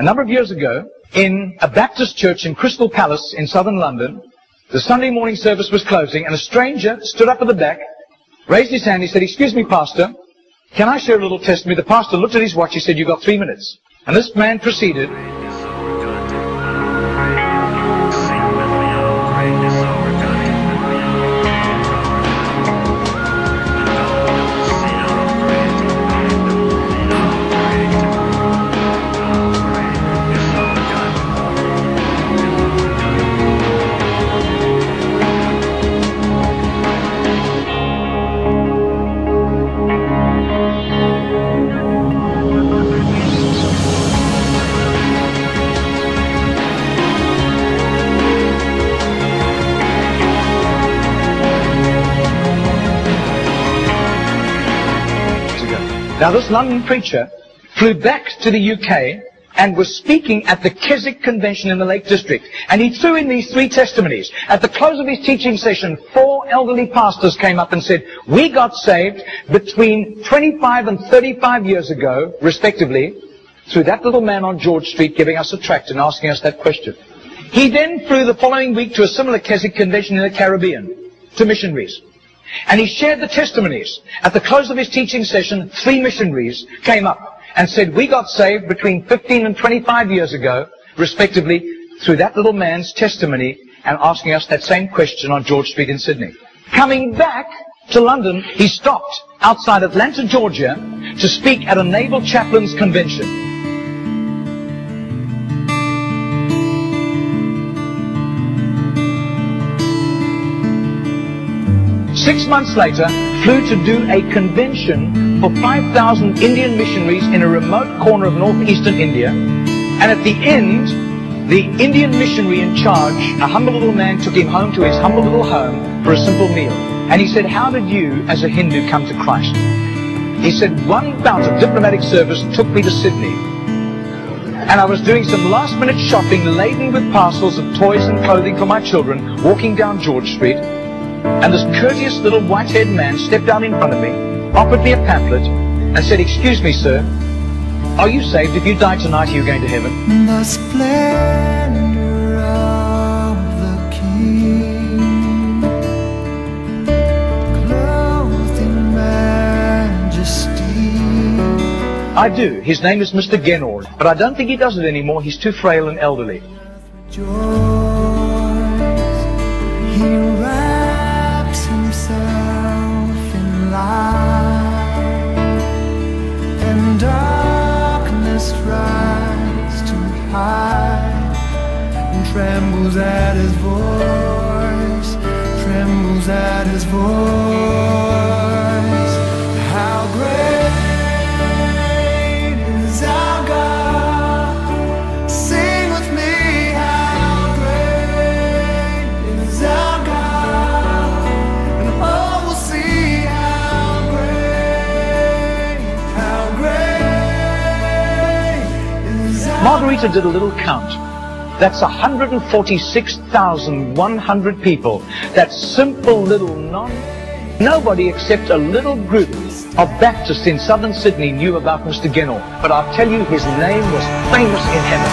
number of years ago, in a Baptist church in Crystal Palace in southern London, the Sunday morning service was closing, and a stranger stood up at the back, raised his hand, he said, "Excuse me, Pastor, can I share a little testimony?" The pastor looked at his watch, he said, "You've got 3 minutes." And this man proceeded. Now this London preacher flew back to the UK and was speaking at the Keswick Convention in the Lake District. And he threw in these 3 testimonies. At the close of his teaching session, 4 elderly pastors came up and said, "We got saved between 25 and 35 years ago, respectively, through that little man on George Street giving us a tract and asking us that question." He then flew the following week to a similar Keswick Convention in the Caribbean, to missionaries. And he shared the testimonies. At the close of his teaching session, 3 missionaries came up and said, "We got saved between 15 and 25 years ago, respectively, through that little man's testimony," and asking us that same question on George Street in Sydney. Coming back to London, he stopped outside Atlanta, Georgia, to speak at a naval chaplains convention. 6 months later, flew to do a convention for 5,000 Indian missionaries in a remote corner of northeastern India. And at the end, the Indian missionary in charge, a humble little man, took him home to his humble little home for a simple meal. And he said, "How did you, as a Hindu, come to Christ?" He said, "One bout of diplomatic service took me to Sydney. And I was doing some last-minute shopping laden with parcels of toys and clothing for my children, walking down George Street. And this courteous little white-haired man stepped down in front of me, offered me a pamphlet, and said, 'Excuse me, sir, are you saved? If you die tonight, are you going to heaven?'" The splendor of the King, clothed in majesty. I do. His name is Mr. Genord, but I don't think he does it anymore. He's too frail and elderly. Rejoice, he wraps himself in light, and darkness tries to hide, and trembles at his voice, trembles at his voice. How great is our God? Sing with me, how great is our God? And all will see how great is our God. Margarita did a little count. That's 146,100 people. That simple little nobody except a little group of Baptists in southern Sydney knew about Mr. Genor. But I'll tell you, his name was famous in heaven.